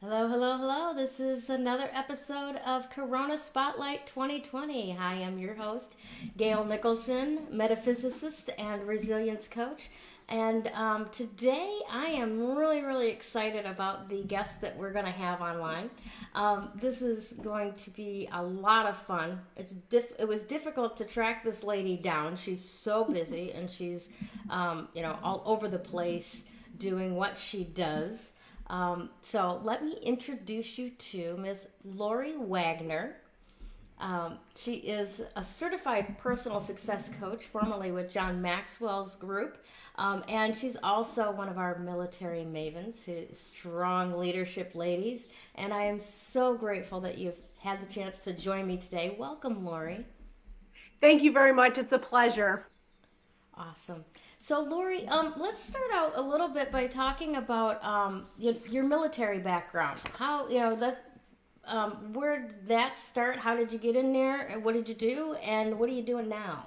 Hello, hello, hello. This is another episode of Corona Spotlight 2020. I am your host, Gayle Nicholson, metaphysicist and resilience coach. And today I am really excited about the guest that we're going to have online. This is going to be a lot of fun. It was difficult to track this lady down. She's so busy and she's, all over the place doing what she does. So let me introduce you to Miss Lori Wagner. She is a certified personal success coach, formerly with John Maxwell's group, and she's also one of our military mavens, who's strong leadership ladies. And I am so grateful that you've had the chance to join me today. Welcome, Lori. Thank you very much. It's a pleasure. Awesome. So, Lori, let's start out a little bit by talking about your military background. How where did that start? How did you get in there? And what did you do? And what are you doing now?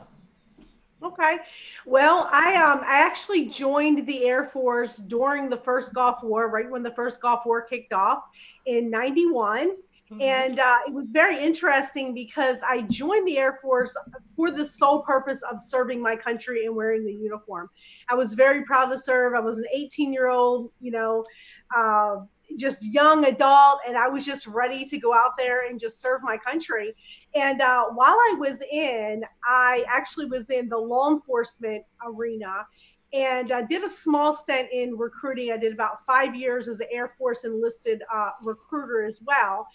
Okay. Well, I actually joined the Air Force during the first Gulf War, right when the first Gulf War kicked off in '91. Mm-hmm. And it was very interesting because I joined the Air Force for the sole purpose of serving my country and wearing the uniform. I was very proud to serve. I was an 18-year-old, uh, just young adult, and I was just ready to go out there and just serve my country. And while I actually was in the law enforcement arena and did a small stint in recruiting. I did about 5 years as an Air Force enlisted recruiter as well.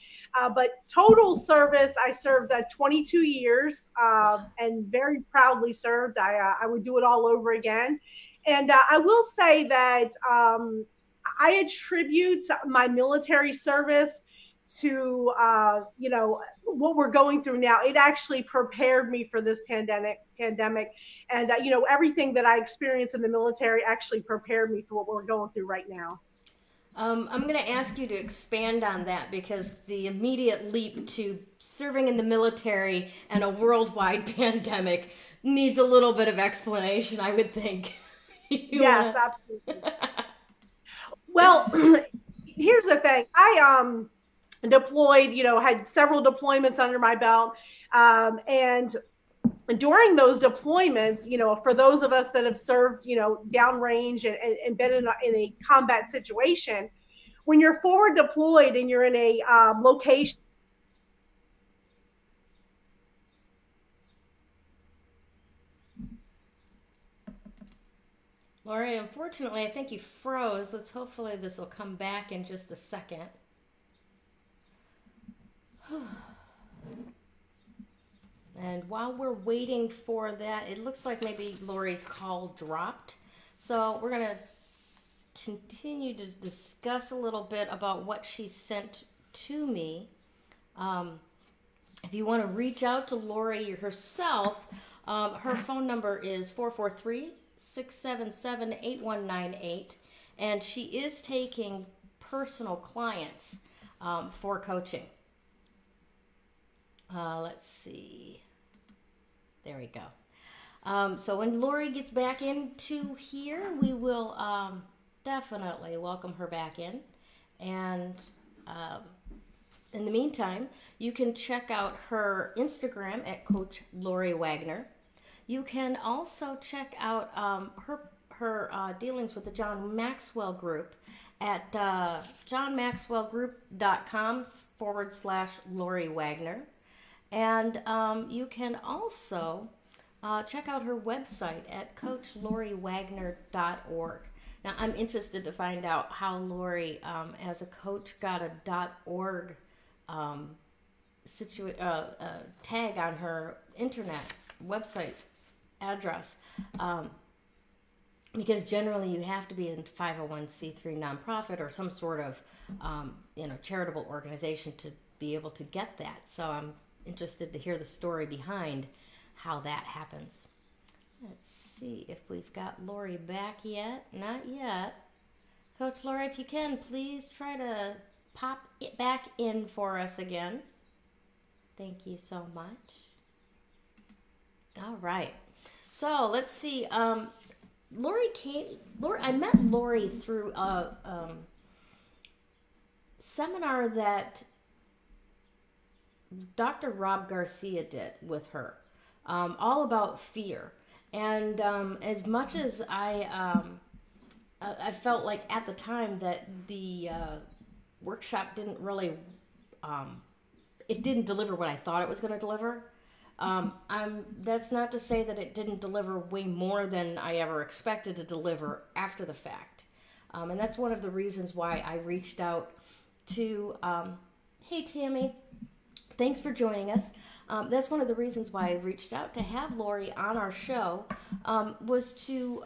But total service, I served 22 years and very proudly served. I would do it all over again. And I will say that I attribute my military service to what we're going through now. It actually prepared me for this pandemic, and everything that I experienced in the military actually prepared me for what we're going through right now. I'm going to ask you to expand on that because the immediate leap to serving in the military and a worldwide pandemic needs a little bit of explanation, I would think. You Yes, wanna? absolutely. Well, here's the thing. I deployed, had several deployments under my belt, and during those deployments, for those of us that have served, downrange and been in a combat situation, when you're forward deployed and you're in a location. Lori, unfortunately, I think you froze. Let's hopefully this will come back in just a second. And while we're waiting for that, it looks like maybe Lori's call dropped. So we're going to continue to discuss a little bit about what she sent to me. Um, if you want to reach out to Lori herself, her phone number is 443-677-8198. And she is taking personal clients for coaching. Let's see. There we go. So when Lori gets back into here, we will definitely welcome her back in. And um, in the meantime, you can check out her Instagram at Coach Lori Wagner. You can also check out her dealings with the John Maxwell Group at johnmaxwellgroup.com/Lori Wagner. And you can also check out her website at coachloriwagner.org. Now, I'm interested to find out how Lori, as a coach, got a .org um, tag on her internet website address. Because generally you have to be in 501c3 nonprofit or some sort of charitable organization to be able to get that. So I'm interested to hear the story behind how that happens. Let's see if we've got Lori back yet. Not yet. Coach Lori, if you can, please try to pop it back in for us again. Thank you so much. All right. So let's see. I met Lori through seminar that Dr. Rob Garcia did with her, all about fear. And as much as I felt like at the time that the workshop didn't really, it didn't deliver what I thought it was going to deliver. That's not to say that it didn't deliver way more than I ever expected to deliver after the fact. And that's one of the reasons why I reached out to, hey Tammy, thanks for joining us. That's one of the reasons why I reached out to have Lori on our show, was to,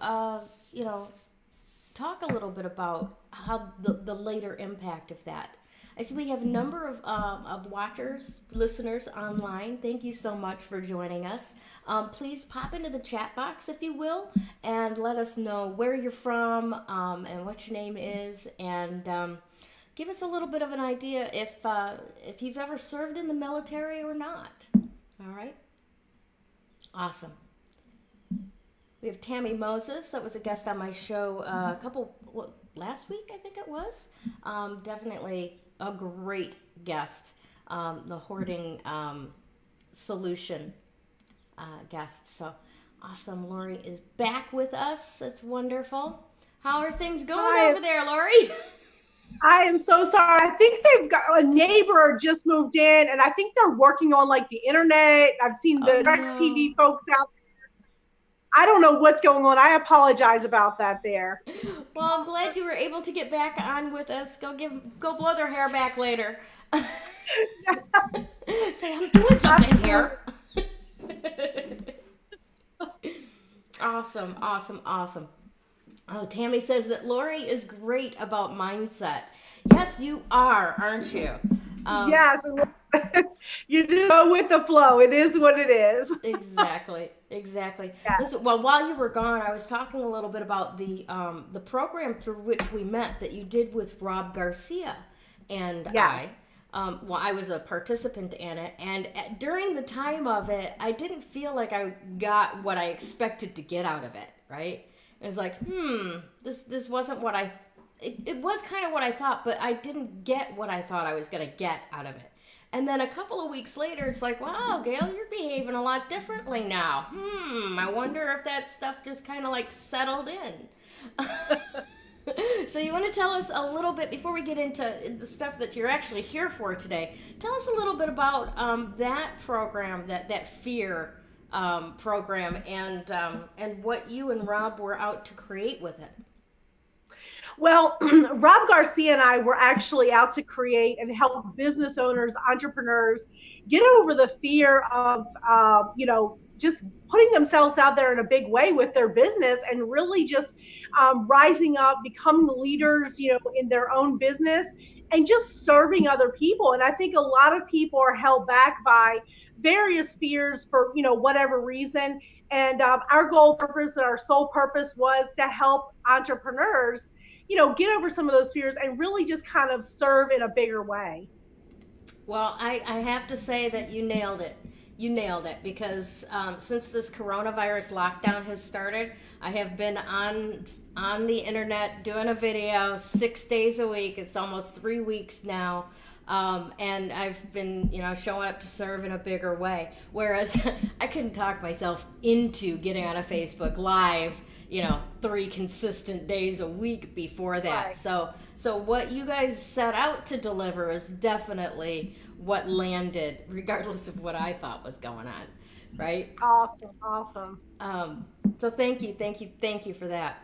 talk a little bit about how the later impact of that. I see we have a number of watchers, listeners online. Thank you so much for joining us. Please pop into the chat box, if you will, and let us know where you're from, and what your name is, and give us a little bit of an idea if you've ever served in the military or not. All right? Awesome. We have Tammy Moses, that was a guest on my show last week, I think it was. Definitely a great guest, the hoarding solution guest. So awesome. Lori is back with us. That's wonderful. How are things going over there, Lori? I am so sorry. I think they've got a neighbor just moved in, and I think they're working on like the internet. I've seen the TV folks out there. I don't know what's going on. I apologize about that there. Well, I'm glad you were able to get back on with us. Go blow their hair back later. Say, I'm doing something here. Awesome. Oh, Tammy says that Lori is great about mindset. Yes, you are, aren't you? Yes. You just go with the flow. It is what it is. Exactly. Yeah. Listen, well, while you were gone, I was talking a little bit about the program through which we met that you did with Rob Garcia and yes. I was a participant in it, and during the time of it, I didn't feel like I got what I expected to get out of it, right? It was like, this wasn't what it was kind of what I thought, but I didn't get what I thought I was going to get out of it. And then a couple of weeks later, it's like, wow, Gayle, you're behaving a lot differently now. I wonder if that stuff just kind of like settled in. So you want to tell us a little bit, before we get into the stuff that you're actually here for today, tell us a little bit about that program, that fear program, and what you and Rob were out to create with it. Well, Rob Garcia and I were actually out to create and help business owners, entrepreneurs get over the fear of, just putting themselves out there in a big way with their business, and really just rising up, becoming leaders, in their own business, and just serving other people. And I think a lot of people are held back by various fears for, whatever reason. And our goal, purpose, and our sole purpose was to help entrepreneurs get over some of those fears and really just kind of serve in a bigger way. Well, I have to say that you nailed it. You nailed it, because since this coronavirus lockdown has started, I have been on the internet doing a video 6 days a week. It's almost 3 weeks now. And I've been, showing up to serve in a bigger way. Whereas I couldn't talk myself into getting on a Facebook Live 3 consistent days a week before that. Right. So what you guys set out to deliver is definitely what landed, regardless of what I thought was going on, right? Awesome. So thank you for that.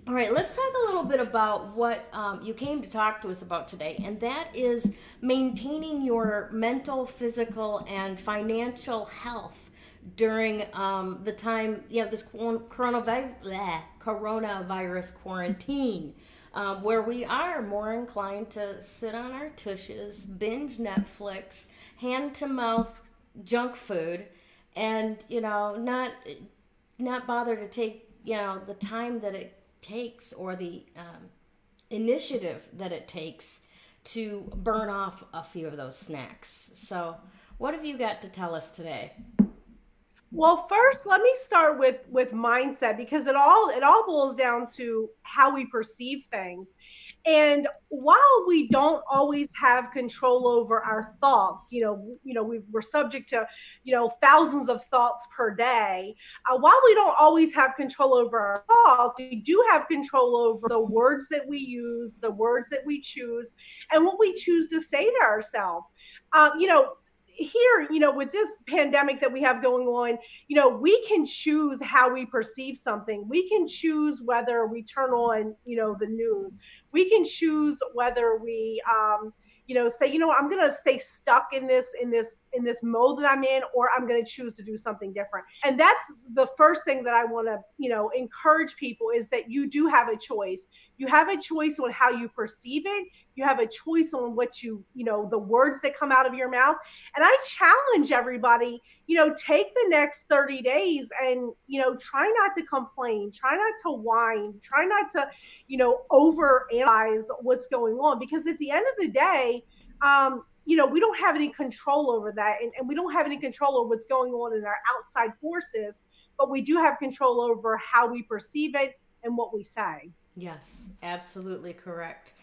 All right, let's talk a little bit about what you came to talk to us about today, and that is maintaining your mental, physical, and financial health during the time you have this coronavirus quarantine, where we are more inclined to sit on our tushes, binge Netflix, hand-to-mouth junk food, and not bother to take the time that it takes, or the initiative that it takes to burn off a few of those snacks. So what have you got to tell us today? Well, first, let me start with mindset, because it all boils down to how we perceive things. And while we don't always have control over our thoughts, we're subject to, thousands of thoughts per day. While we don't always have control over our thoughts, we do have control over the words that we use, the words that we choose, and what we choose to say to ourselves. Here, with this pandemic that we have going on, we can choose how we perceive something. We can choose whether we turn on, the news. We can choose whether we, say, I'm going to stay stuck in this mode that I'm in, or I'm going to choose to do something different. And that's the first thing that I want to, encourage people, is that you do have a choice. You have a choice on how you perceive it. You have a choice on what the words that come out of your mouth. And I challenge everybody, take the next 30 days and, try not to complain, try not to whine, try not to, overanalyze what's going on, because at the end of the day, we don't have any control over that. And we don't have any control over what's going on in our outside forces, but we do have control over how we perceive it and what we say. Yes, absolutely correct.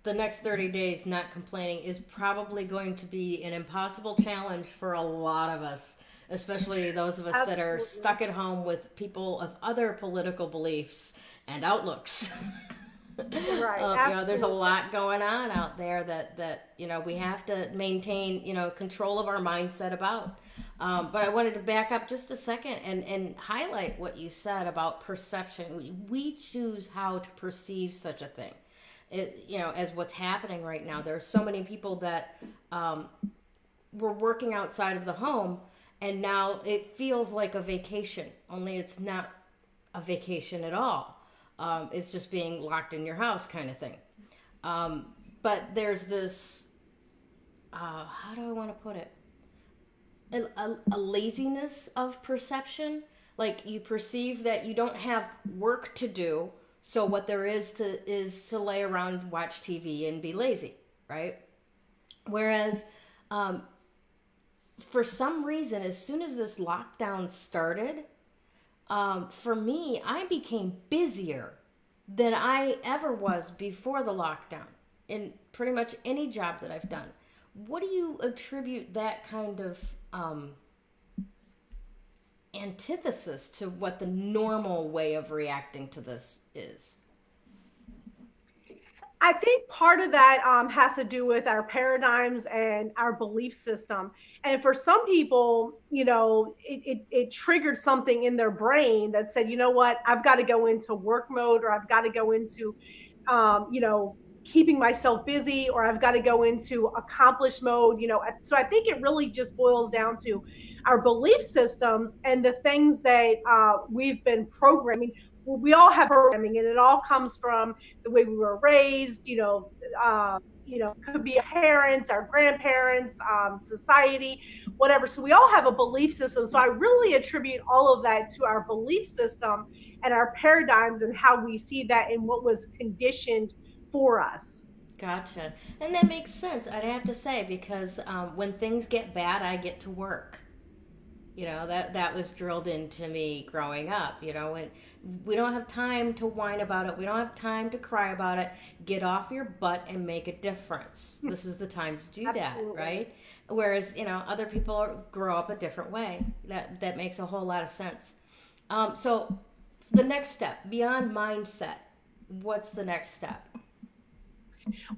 The next 30 days not complaining is probably going to be an impossible challenge for a lot of us, especially those of us that are stuck at home with people of other political beliefs and outlooks. Right. There's a lot going on out there that we have to maintain, control of our mindset about. But I wanted to back up just a second and highlight what you said about perception. We choose how to perceive such a thing. As what's happening right now, there are so many people that were working outside of the home, and now it feels like a vacation, only it's not a vacation at all. It's just being locked in your house kind of thing. But there's this, how do I want to put it? A laziness of perception. Like, you perceive that you don't have work to do, so what there is to lay around, watch TV, and be lazy, right? Whereas, for some reason, as soon as this lockdown started, for me, I became busier than I ever was before the lockdown in pretty much any job that I've done. What do you attribute that kind of antithesis to what the normal way of reacting to this is? I think part of that has to do with our paradigms and our belief system. And for some people, it triggered something in their brain that said, you know what, I've got to go into work mode, or I've got to go into, keeping myself busy, or I've got to go into accomplish mode, So I think it really just boils down to our belief systems and the things that we've been programming. We all have programming, and it all comes from the way we were raised, could be our parents, our grandparents, society, whatever. So we all have a belief system. So I really attribute all of that to our belief system and our paradigms and how we see that and what was conditioned for us. Gotcha. And that makes sense, I'd have to say, because when things get bad, I get to work. That was drilled into me growing up, and we don't have time to whine about it. We don't have time to cry about it. Get off your butt and make a difference. This is the time to do that, right? Whereas, other people grow up a different way. That makes a whole lot of sense. So the next step, beyond mindset, what's the next step?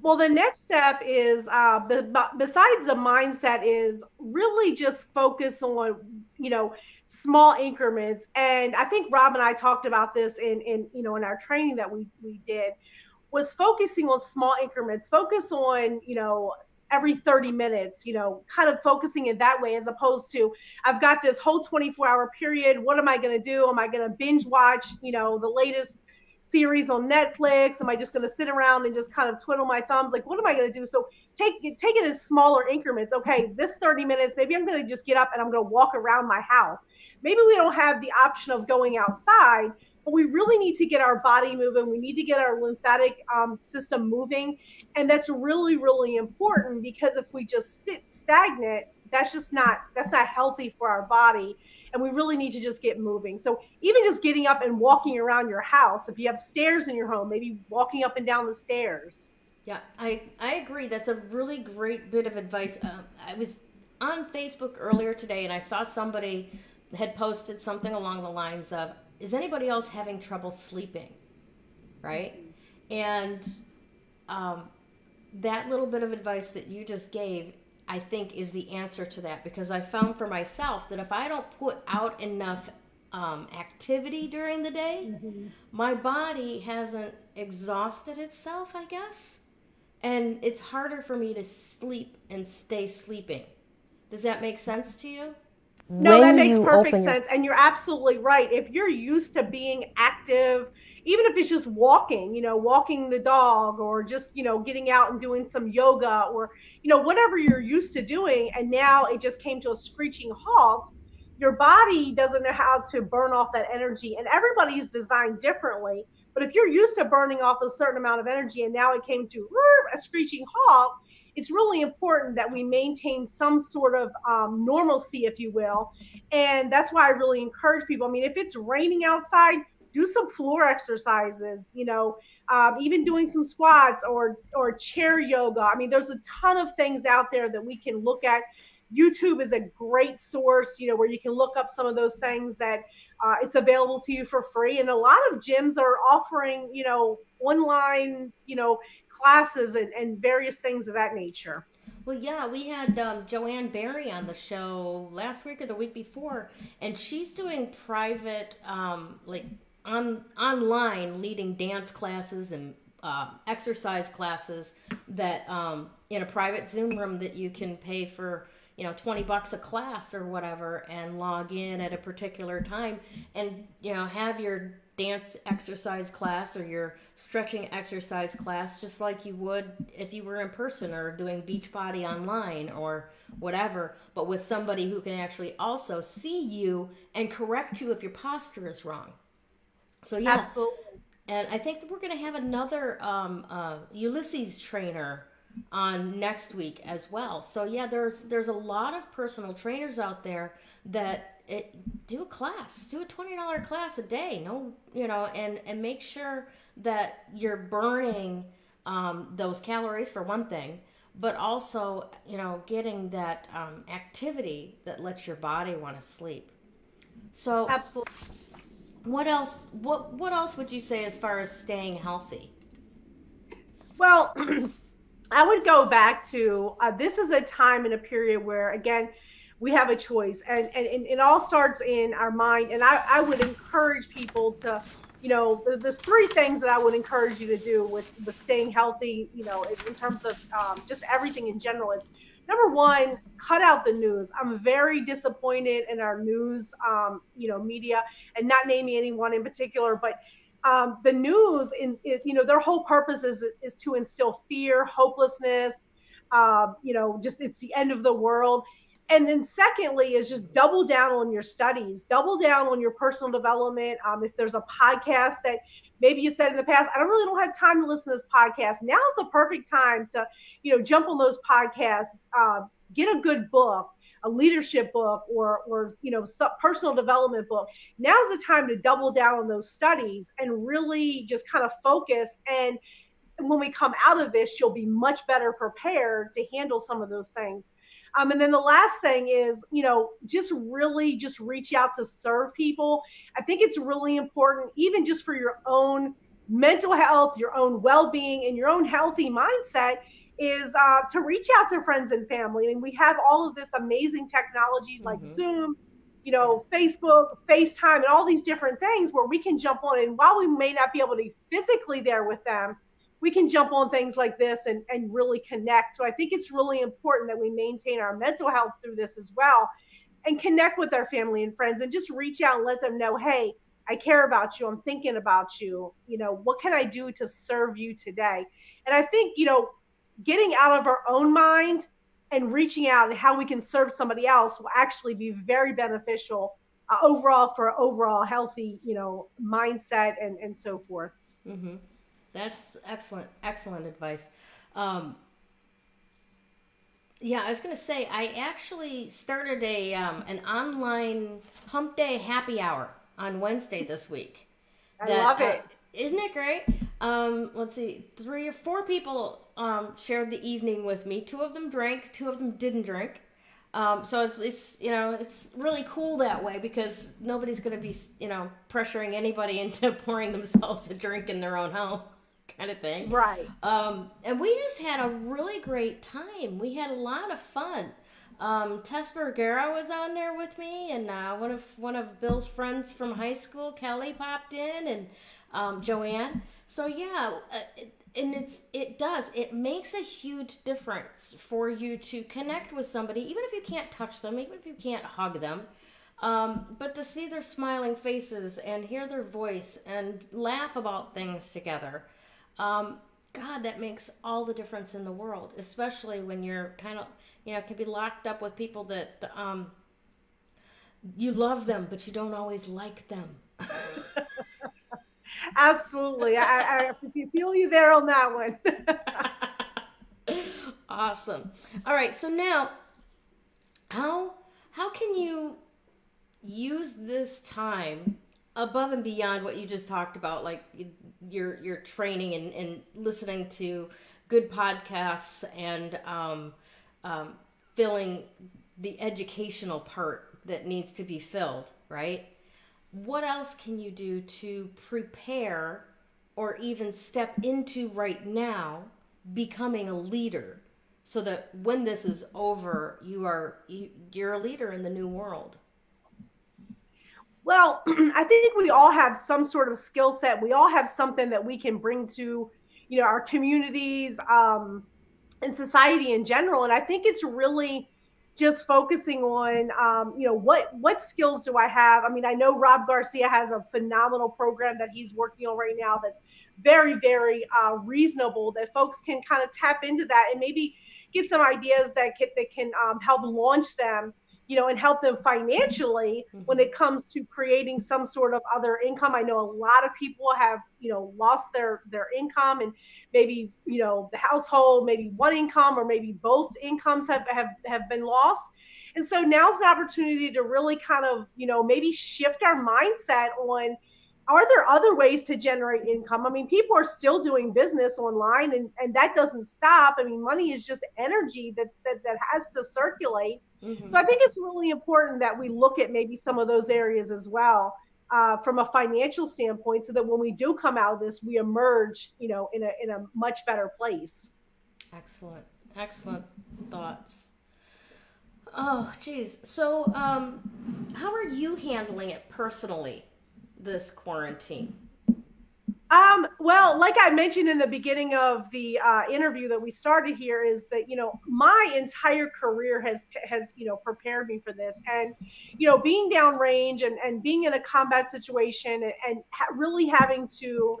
Well, the next step is, besides the mindset, is really just focus on, small increments. And I think Rob and I talked about this in our training that we did, was focusing on small increments, focus on, every 30 minutes, kind of focusing it that way, as opposed to, I've got this whole 24-hour period. What am I going to do? Am I going to binge watch, the latest series on Netflix? Am I just going to sit around and just kind of twiddle my thumbs? Like, what am I going to do? So take it in smaller increments. Okay, this 30 minutes, maybe I'm going to just get up and I'm going to walk around my house. Maybe we don't have the option of going outside, but we really need to get our body moving. We need to get our lymphatic system moving. And that's really, really important, because if we just sit stagnant, that's not healthy for our body. and we really need to just get moving. So even just getting up and walking around your house, if you have stairs in your home, maybe walking up and down the stairs. Yeah, I agree. That's a really great bit of advice. I was on Facebook earlier today and I saw somebody had posted something along the lines of, is anybody else having trouble sleeping? Right? And that little bit of advice that you just gave, I think, is the answer to that, because I found for myself that if I don't put out enough activity during the day, my body hasn't exhausted itself, I guess. And it's harder for me to sleep and stay sleeping. Does that make sense to you? No, that makes perfect sense. And you're absolutely right. If you're used to being active, even if it's just walking, walking the dog, or just, getting out and doing some yoga, or, whatever you're used to doing, and now it just came to a screeching halt, your body doesn't know how to burn off that energy. And everybody's designed differently. But if you're used to burning off a certain amount of energy and now it came to a screeching halt, it's really important that we maintain some sort of normalcy, if you will. And that's why I really encourage people. I mean, if it's raining outside, do some floor exercises, even doing some squats or chair yoga. I mean, there's a ton of things out there that we can look at. YouTube is a great source, where you can look up some of those things that it's available to you for free. And a lot of gyms are offering, online, classes and various things of that nature. Well, yeah, we had Joanne Barry on the show last week or the week before, and she's doing private, online leading dance classes and exercise classes that in a private Zoom room that you can pay for, $20 a class or whatever, and log in at a particular time and, have your dance exercise class or your stretching exercise class just like you would if you were in person or doing Beachbody online or whatever, but with somebody who can actually also see you and correct you if your posture is wrong. So yeah, absolutely. And I think that we're going to have another Ulysses trainer on next week as well. So yeah, there's a lot of personal trainers out there that do a $20 class a day. And make sure that you're burning those calories for one thing, but also getting that activity that lets your body want to sleep. So absolutely. What else? What else would you say as far as staying healthy? Well, I would go back to this is a time and a period where, again, we have a choice, and it all starts in our mind. And I would encourage people to, there's three things that I would encourage you to do with staying healthy, in terms of just everything in general. Is number one, cut out the news. I'm very disappointed in our news, media, and not naming anyone in particular, but the news, their whole purpose is to instill fear, hopelessness, just it's the end of the world. And then secondly is just double down on your studies, double down on your personal development. If there's a podcast that maybe you said in the past, I really don't have time to listen to this podcast. Now is the perfect time to, jump on those podcasts, get a good book, a leadership book, or some personal development book. Now's the time to double down on those studies and really just kind of focus. And when we come out of this, you'll be much better prepared to handle some of those things. And then the last thing is, just really just reach out to serve people. I think it's really important, even just for your own mental health, your own well-being, and your own healthy mindset, is to reach out to friends and family. I mean, we have all of this amazing technology like Zoom, Facebook, FaceTime, and all these different things where we can jump on. And while we may not be able to be physically there with them, we can jump on things like this and really connect. So I think it's really important that we maintain our mental health through this as well, and connect with our family and friends, and just reach out and let them know, hey, I care about you. I'm thinking about you. What can I do to serve you today? And I think, getting out of our own mind and reaching out and how we can serve somebody else will actually be very beneficial overall for overall healthy, mindset and so forth. Mm-hmm. That's excellent advice. Yeah, I was going to say, I actually started an online hump day happy hour on Wednesday this week. I That love it. isn't it great? Let's see, 3 or 4 people shared the evening with me. 2 of them drank, 2 of them didn't drink. So it's it's really cool that way because nobody's going to be pressuring anybody into pouring themselves a drink in their own home, kind of thing. Right. And we just had a really great time. We had a lot of fun. Tess Vergara was on there with me, and one of Bill's friends from high school, Kelly, popped in, and Joanne. So yeah, it makes a huge difference for you to connect with somebody, even if you can't touch them, even if you can't hug them. But to see their smiling faces and hear their voice and laugh about things together. God, that makes all the difference in the world, especially when you're kind of, can be locked up with people that you love them, but you don't always like them. Absolutely. I feel you there on that one. Awesome. All right. So now, how can you use this time above and beyond what you just talked about, like your training and listening to good podcasts and filling the educational part that needs to be filled, right? What else can you do to prepare or even step into right now becoming a leader so that when this is over, you're a leader in the new world? Well, I think we all have some sort of skill set. We all have something that we can bring to, our communities, and society in general. And I think it's really just focusing on, what skills do I have? I mean, I know Rob Garcia has a phenomenal program that he's working on right now that's very, very reasonable, that folks can kind of tap into that and maybe get some ideas that can help launch them, and help them financially when it comes to creating some sort of other income. I know a lot of people have, lost their income, and maybe, the household, maybe one income or maybe both incomes have been lost. And so now's an opportunity to really kind of, maybe shift our mindset on, are there other ways to generate income? I mean, people are still doing business online, and that doesn't stop. I mean, money is just energy that has to circulate. Mm-hmm. So I think it's really important that we look at maybe some of those areas as well, from a financial standpoint, so that when we do come out of this, we emerge, in a much better place. Excellent thoughts. Oh, geez. So, how are you handling it personally, this quarantine? Well, like I mentioned in the beginning of the interview that we started here, is that, my entire career has prepared me for this. And, being downrange and being in a combat situation and really having to,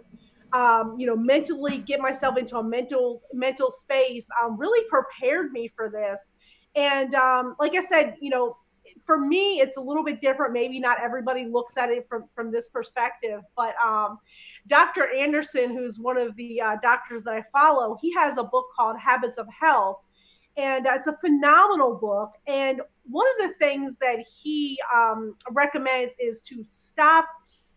mentally get myself into a mental space, really prepared me for this. And like I said, for me, it's a little bit different. Maybe not everybody looks at it from this perspective, but Dr. Anderson, who's one of the doctors that I follow, he has a book called Habits of Health, and it's a phenomenal book. And one of the things that he recommends is to stop,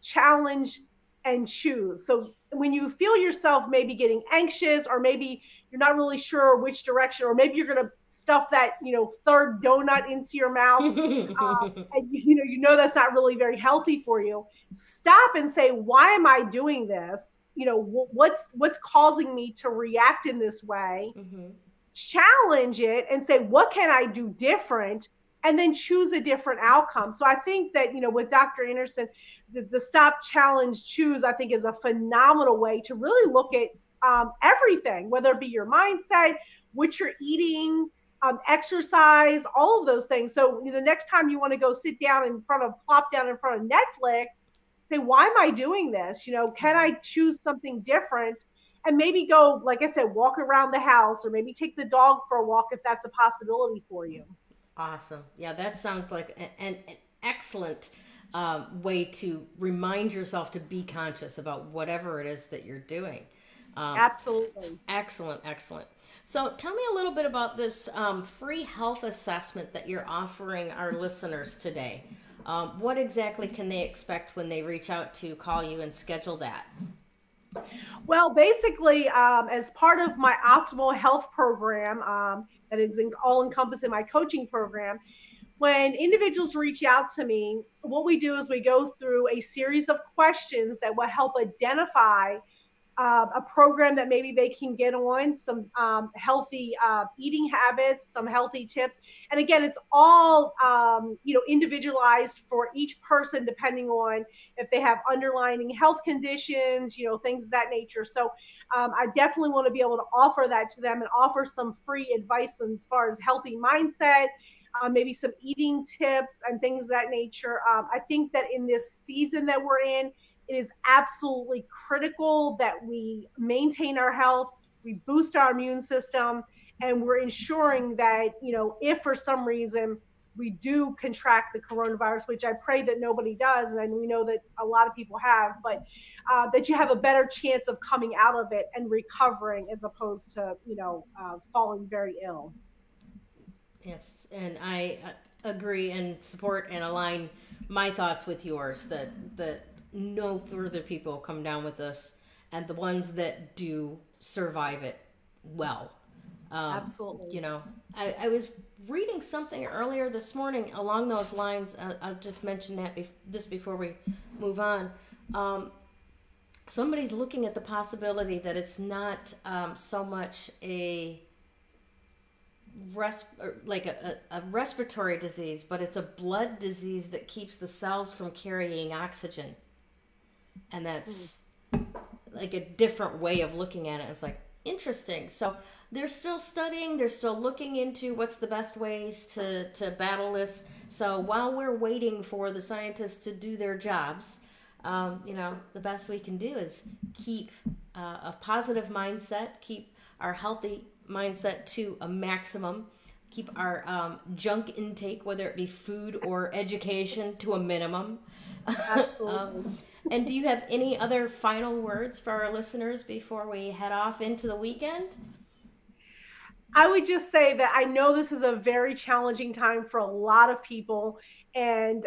challenge, and choose. So when you feel yourself maybe getting anxious, or maybe you're not really sure which direction, or maybe you're going to stuff that, third donut into your mouth, and that's not really very healthy for you. Stop and say, why am I doing this? What's causing me to react in this way? Mm-hmm. Challenge it and say, what can I do different? And then choose a different outcome. So I think that, with Dr. Anderson, the stop, challenge, choose, I think, is a phenomenal way to really look at everything, whether it be your mindset, what you're eating, exercise, all of those things. So the next time you want to go plop down in front of Netflix, say, why am I doing this? Can I choose something different? And maybe go, like I said, walk around the house, or maybe take the dog for a walk if that's a possibility for you. Awesome. Yeah, that sounds like an excellent way to remind yourself to be conscious about whatever it is that you're doing. Absolutely. Excellent. So tell me a little bit about this free health assessment that you're offering our listeners today. What exactly can they expect when they reach out to call you and schedule that? Well, basically, as part of my optimal health program, that is all encompassing my coaching program, when individuals reach out to me, what we do is we go through a series of questions that will help identify a program that maybe they can get on, some healthy eating habits, some healthy tips. And again, it's all, individualized for each person, depending on if they have underlying health conditions, things of that nature. So I definitely want to be able to offer that to them and offer some free advice as far as healthy mindset, maybe some eating tips and things of that nature. I think that in this season that we're in, it is absolutely critical that we maintain our health, we boost our immune system, and we're ensuring that, if for some reason we do contract the coronavirus, which I pray that nobody does, and we know that a lot of people have, but that you have a better chance of coming out of it and recovering as opposed to, falling very ill. Yes, and I agree and support and align my thoughts with yours that no further people come down with us, and the ones that do survive it well. Absolutely. I was reading something earlier this morning along those lines. I'll just mention that this before we move on. Somebody's looking at the possibility that it's not so much a respiratory disease, but it's a blood disease that keeps the cells from carrying oxygen. And that's like a different way of looking at it. It's like, interesting. So they're still studying, they're still looking into what's the best ways to battle this. So while we're waiting for the scientists to do their jobs, the best we can do is keep a positive mindset, keep our healthy mindset to a maximum, keep our junk intake, whether it be food or education, to a minimum. Absolutely. And do you have any other final words for our listeners before we head off into the weekend? I would just say that I know this is a very challenging time for a lot of people, and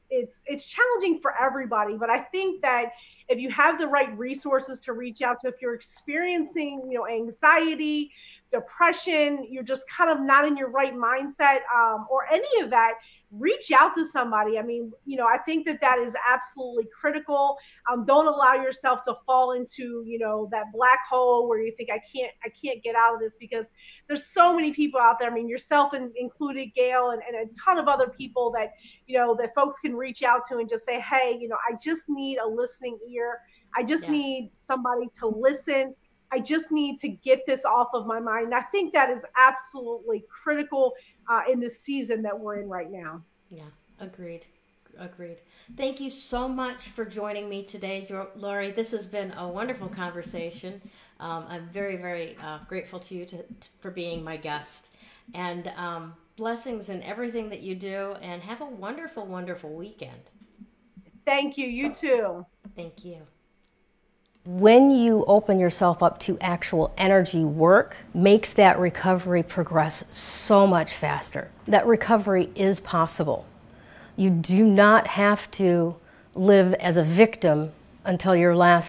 it's challenging for everybody. But I think that if you have the right resources to reach out to, if you're experiencing anxiety, depression, you're just kind of not in your right mindset, or any of that, reach out to somebody. I mean, I think that is absolutely critical. Don't allow yourself to fall into, that black hole where you think I can't get out of this, because there's so many people out there. I mean, yourself included, Gayle, and a ton of other people that, that folks can reach out to and just say, hey, I just need a listening ear. I just need somebody to listen. I just need to get this off of my mind. And I think that is absolutely critical in the season that we're in right now. Yeah, agreed. Thank you so much for joining me today, Lori. This has been a wonderful conversation. I'm very, very grateful to you for being my guest. And blessings in everything that you do, and have a wonderful, wonderful weekend. Thank you. You too. Thank you. When you open yourself up to actual energy work, makes that recovery progress so much faster. That recovery is possible. You do not have to live as a victim until your last